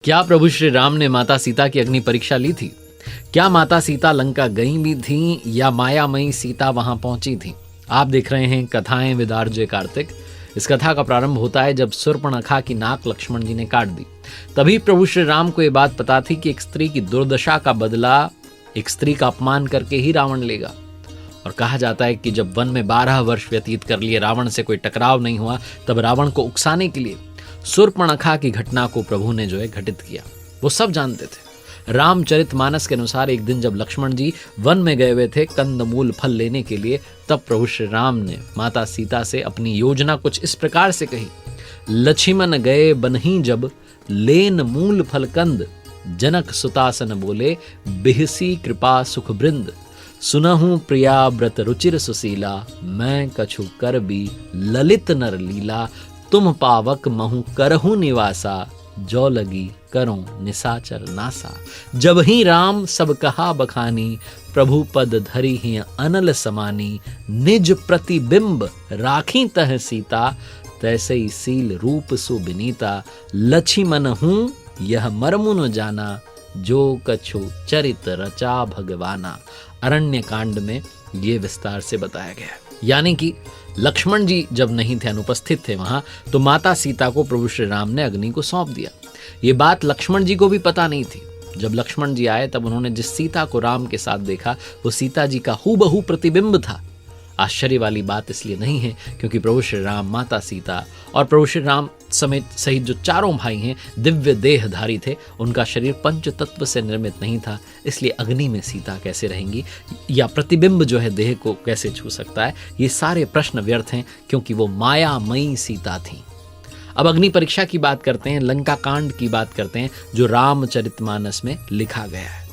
क्या प्रभु श्री राम ने माता सीता की अग्नि परीक्षा ली थी? क्या माता सीता लंका गई भी थीं या मायामयी सीता वहां पहुंची थी? आप देख रहे हैं कथाएं विद आरजे कार्तिक। इस कथा का प्रारंभ होता है जब शूर्पणखा की नाक लक्ष्मण जी ने काट दी। तभी प्रभु श्री राम को यह बात पता थी कि एक स्त्री की दुर्दशा का बदला एक स्त्री का अपमान करके ही रावण लेगा। और कहा जाता है कि जब वन में 12 वर्ष व्यतीत कर लिए रावण से कोई टकराव नहीं हुआ, तब रावण को उकसाने के लिए शूर्पणखा की घटना को प्रभु ने घटित किया। वो सब जानते थे। रामचरितमानस के अनुसार एक दिन जब लक्ष्मण जी वन में गए हुए थे कंदमूल फल लेने के लिए, तब प्रभु श्री राम ने माता सीता से अपनी योजना कुछ इस प्रकार से कही। लक्ष्मण गए बनही जब लेन मूल फल कंद, जनक सुतासन बोले बिहसी कृपा सुख बृंद। सुनहु प्रिया व्रत रुचिर सुशीला, मैं कछु कर भी ललित नर लीला। तुम पावक महु करहु निवासा, जो लगी करो निसाचर नासा। जब ही राम सब कहा बखानी, प्रभु पद धरी ही अनल समानी। निज प्रतिबिंब राखी तह सीता, तैसे ही सील रूप सुबिनीता। लक्ष्मण हूँ यह मर्मु न जाना, जो कछु चरित रचा भगवाना। अरण्य कांड में ये विस्तार से बताया गया है। यानी कि लक्ष्मण जी जब नहीं थे, अनुपस्थित थे वहां, तो माता सीता को प्रभु श्री राम ने अग्नि को सौंप दिया। ये बात लक्ष्मण जी को भी पता नहीं थी। जब लक्ष्मण जी आए तब उन्होंने जिस सीता को राम के साथ देखा वो सीता जी का हूबहू प्रतिबिंब था। आश्चर्य वाली बात इसलिए नहीं है क्योंकि प्रभु श्री राम, माता सीता और प्रभु श्री राम समेत सहित जो चारों भाई हैं दिव्य देहधारी थे। उनका शरीर पंच तत्व से निर्मित नहीं था, इसलिए अग्नि में सीता कैसे रहेंगी या प्रतिबिंब देह को कैसे छू सकता है, ये सारे प्रश्न व्यर्थ हैं क्योंकि वो मायामयी सीता थी। अब अग्नि परीक्षा की बात करते हैं, लंका कांड की बात करते हैं जो रामचरितमानस में लिखा गया है।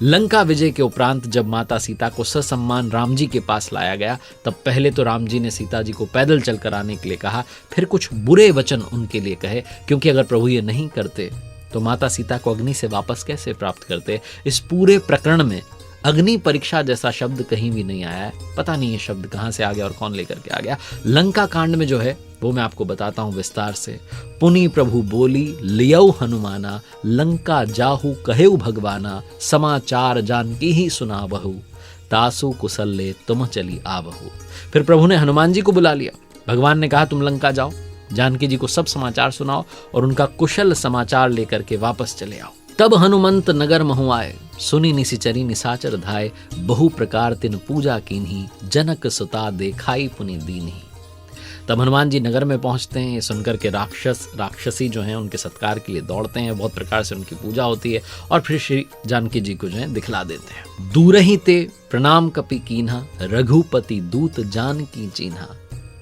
लंका विजय के उपरांत जब माता सीता को ससम्मान राम जी के पास लाया गया, तब पहले तो राम जी ने सीता जी को पैदल चलकर आने के लिए कहा, फिर कुछ बुरे वचन उनके लिए कहे, क्योंकि अगर प्रभु ये नहीं करते तो माता सीता को अग्नि से वापस कैसे प्राप्त करते। इस पूरे प्रकरण में अग्नि परीक्षा जैसा शब्द कहीं भी नहीं आया है। पता नहीं ये शब्द कहां से आ गया और कौन लेकर के आ गया। लंका कांड में वो मैं आपको बताता हूं विस्तार से। पुनि प्रभु बोली लियऊ हनुमाना, लंका जाहू कहेऊ भगवाना। समाचार जानकी ही सुना बहू, तासु कुशल ले तुम चली आवहू। फिर प्रभु ने हनुमान जी को बुला लिया। भगवान ने कहा तुम लंका जाओ, जानकी जी को सब समाचार सुनाओ और उनका कुशल समाचार लेकर के वापस चले आओ। तब हनुमंत नगर महु आए, सुनी निशिचरी निसाचर धाय। बहु प्रकार तिन पूजा कीन्ही, जनक सुता देखाई पुनि दीन्ही। तब हनुमान जी नगर में पहुंचते हैं। ये सुनकर के राक्षसी हैं उनके सत्कार के लिए दौड़ते हैं। बहुत प्रकार से उनकी पूजा होती है और फिर श्री जानकी जी को दिखला देते हैं। दूर ही ते प्रणाम कपि कीन्हा, रघुपति दूत जानकी चीन्हा।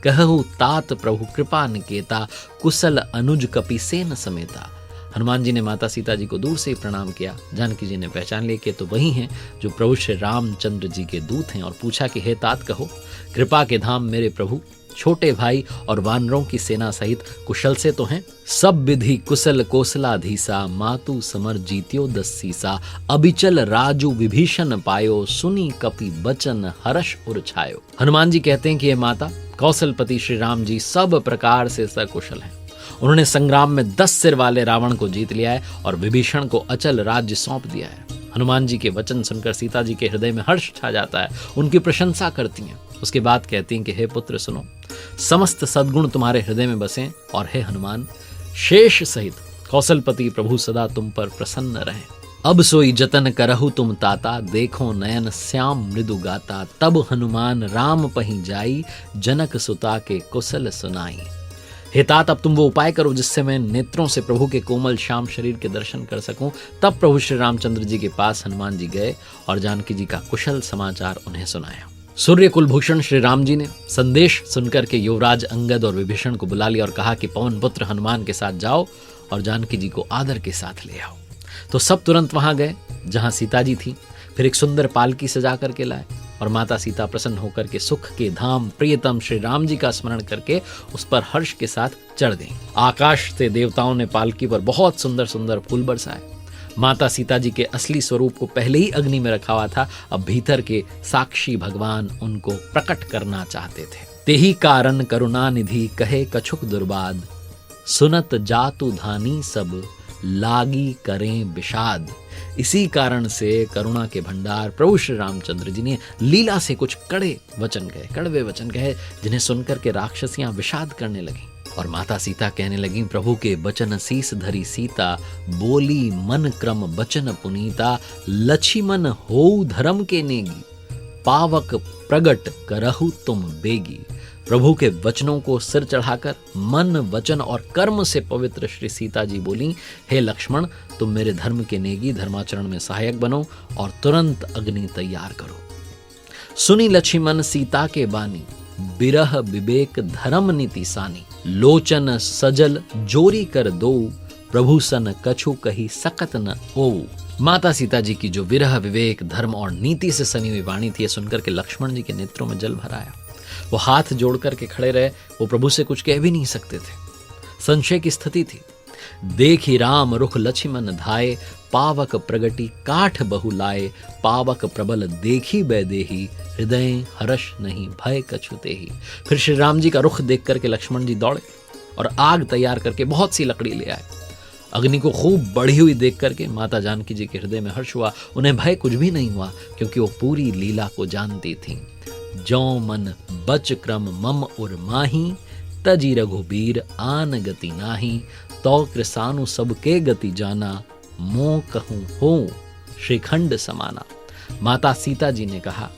कहु तात प्रभु कृपा निकेता, कुशल अनुज कपि सेन समेता। हनुमान जी ने माता सीता जी को दूर से ही प्रणाम किया। जानकी जी ने पहचान लिया कि तो वही हैं जो प्रभु श्री रामचंद्र जी के दूत हैं और पूछा कि हे तात कहो, कृपा के धाम मेरे प्रभु, छोटे भाई और वानरों की सेना सहित कुशल से तो हैं। सब विधि कुशल कोसलाधीसा, मातु समर जीत्यो 10 सीसा। अबिचल राजू विभीषण पायो, सुनी कपि बचन हर्ष उर छायो। हनुमान जी कहते हैं कि ये माता कौशलपति श्री राम जी सब प्रकार से सकुशल हैं। उन्होंने संग्राम में 10 सिर वाले रावण को जीत लिया है और विभीषण को अचल राज्य सौंप दिया है। हनुमान जी के वचन सुनकर सीता जी के हृदय में हर्ष छा जाता है, उनकी प्रशंसा करती हैं। उसके बाद कहती हैं कि हे पुत्र सुनो, समस्त सद्गुण तुम्हारे हृदय में बसें और हे हनुमान, शेष सहित कौशलपति प्रभु सदा तुम पर प्रसन्न रहें। अब सोई जतन करहु तुम ताता, देखो नयन श्याम मृदु गाता। तब हनुमान राम पही जाई, जनक सुता के कुशल सुनाई। हे तात, अब तुम वो उपाय करो जिससे मैं नेत्रों से प्रभु के कोमल श्याम शरीर के दर्शन कर सकूं। तब प्रभु श्री रामचंद्र जी के पास हनुमान जी गए और जानकी जी का कुशल समाचार उन्हें सुनाया। सूर्य कुलभूषण श्री राम जी ने संदेश सुनकर के युवराज अंगद और विभीषण को बुला लिया और कहा कि पवन पुत्र हनुमान के साथ जाओ और जानकी जी को आदर के साथ ले आओ। तो सब तुरंत वहां गए जहां सीता जी थी। फिर एक सुंदर पालकी सजा करके लाए और माता सीता प्रसन्न होकर के सुख के धाम प्रियतम श्री राम जी का स्मरण करके उस पर हर्ष के साथ चढ़ गईं। आकाश से देवताओं ने पालकी पर बहुत सुंदर सुंदर फूल बरसाए। माता सीता जी के असली स्वरूप को पहले ही अग्नि में रखा हुआ था, अब भीतर के साक्षी भगवान उनको प्रकट करना चाहते थे। तेही कारण करुणा निधि कहे कछुक दुर्बाद, सुनत जातु धानी सब लागी करें विषाद। इसी कारण से करुणा के भंडार प्रभु श्री रामचंद्र जी ने लीला से कुछ कड़वे वचन कहे, जिन्हें सुनकर के राक्षसियां विषाद करने लगी। और माता सीता कहने लगी, प्रभु के बचन शीस धरी सीता, बोली मन क्रम बचन पुनीता, लक्ष्मण हो धर्म के नेगी, पावक प्रगट करहु तुम बेगी। प्रभु के वचनों को सिर चढ़ाकर मन वचन और कर्म से पवित्र श्री सीता जी बोली, हे लक्ष्मण, तुम मेरे धर्म के नेगी, धर्माचरण में सहायक बनो और तुरंत अग्नि तैयार करो। सुनी लक्ष्मण सीता के बानी, बिरह विवेक धर्म नीति सानी, लोचन सजल जोरी कर दो, प्रभु सन कछु कही सकत न ओ। माता सीता जी की जो विरह विवेक धर्म और नीति से सनी हुई वाणी थी, सुनकर के लक्ष्मण जी के नेत्रों में जल भर आया। वो हाथ जोड़ करके खड़े रहे, वो प्रभु से कुछ कह भी नहीं सकते थे, संशय की स्थिति थी। देखी राम रुख लक्ष्मण धाये, पावक प्रगति काठ बहु लाए, पावक प्रबल देखी बैदेही, हृदय हर्ष नहीं भय कछुते ही। फिर श्री राम जी का रुख देख करके लक्ष्मण जी दौड़े और आग तैयार करके बहुत सी लकड़ी ले आए। अग्नि को खूब बढ़ी हुई देख करके माता जानकी जी के हृदय में हर्ष हुआ। उन्हें भय कुछ भी नहीं हुआ, क्योंकि वो पूरी लीला को जानती थी। जौ मन बच क्रम मम उर माही, तजी रघुबीर आन गति नाही, तो कृसानु सबके गति जाना, मोह कहूं हो श्रीखंड समाना। माता सीता जी ने कहा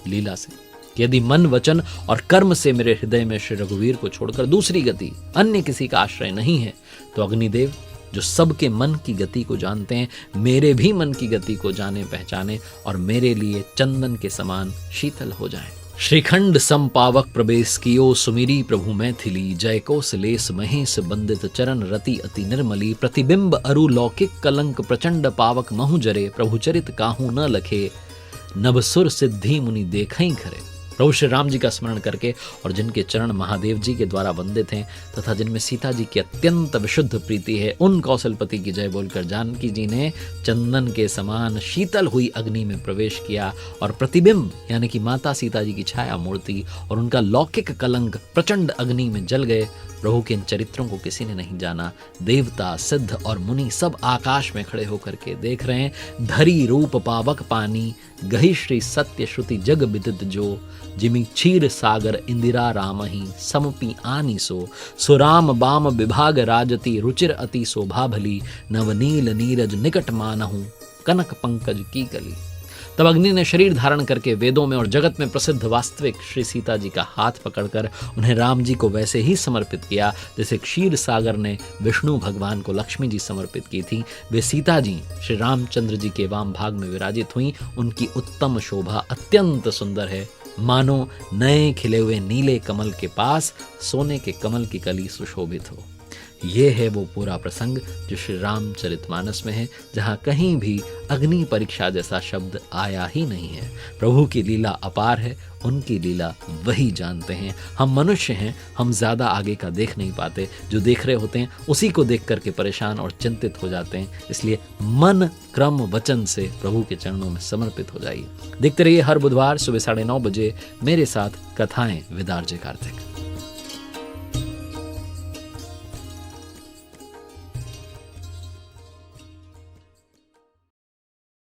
लीला से, यदि मन वचन और कर्म से मेरे हृदय में श्री रघुवीर को छोड़कर दूसरी गति अन्य किसी का आश्रय नहीं है, तो अग्निदेव जो सबके मन की गति को जानते हैं, मेरे भी मन की गति को जाने पहचाने और मेरे लिए चंदन के समान शीतल हो जाए। श्रीखंड संपावक प्रवेश कियो, सुमिरी प्रभु मैथिली, जय कोसलेस महेश बंदित चरण रति अति निर्मली, प्रतिबिंब अरु लौकिक कलंक प्रचंड पावक महु जरे, प्रभु चरित काहू न लखे, नभसुर सिद्धि मुनि देखई खरे। प्रभु श्री राम जी का स्मरण करके और जिनके चरण महादेव जी के द्वारा वंदित हैं तथा जिनमें सीता जी की अत्यंत विशुद्ध प्रीति है, उन कौशलपति की जय बोलकर जानकी जी ने चंदन के समान शीतल हुई अग्नि में प्रवेश किया और प्रतिबिंब यानी कि माता सीता जी की छाया मूर्ति और उनका लौकिक कलंक प्रचंड अग्नि में जल गए। प्रभु के इन चरित्रों को किसी ने नहीं जाना। देवता सिद्ध और मुनि सब आकाश में खड़े होकर के देख रहे हैं। धरी रूप पावक पानी, गही श्री सत्य श्रुति जग विदित जो, जिमि क्षीर सागर इंदिरा रामहि, समपि आनी सो, सुराम बाम विभाग राजति, रुचिर अति शोभा भली, नवनील नीरज निकट मानहु, कनक पंकज की कली। तब अग्नि ने शरीर धारण करके वेदों में और जगत में प्रसिद्ध वास्तविक श्री सीता जी का हाथ पकड़कर उन्हें राम जी को वैसे ही समर्पित किया जैसे क्षीर सागर ने विष्णु भगवान को लक्ष्मी जी समर्पित की थी। वे सीता जी श्री रामचंद्र जी के वाम भाग में विराजित हुई। उनकी उत्तम शोभा अत्यंत सुंदर है, मानो नए खिले हुए नीले कमल के पास सोने के कमल की कली सुशोभित हो। ये है वो पूरा प्रसंग जो श्री रामचरितमानस में है, जहाँ कहीं भी अग्नि परीक्षा जैसा शब्द आया ही नहीं है। प्रभु की लीला अपार है, उनकी लीला वही जानते हैं। हम मनुष्य हैं, हम ज़्यादा आगे का देख नहीं पाते। जो देख रहे होते हैं उसी को देख करके परेशान और चिंतित हो जाते हैं। इसलिए मन क्रम वचन से प्रभु के चरणों में समर्पित हो जाइए। देखते रहिए हर बुधवार सुबह 9:30 बजे मेरे साथ कथाएं विद आरजे कार्तिक।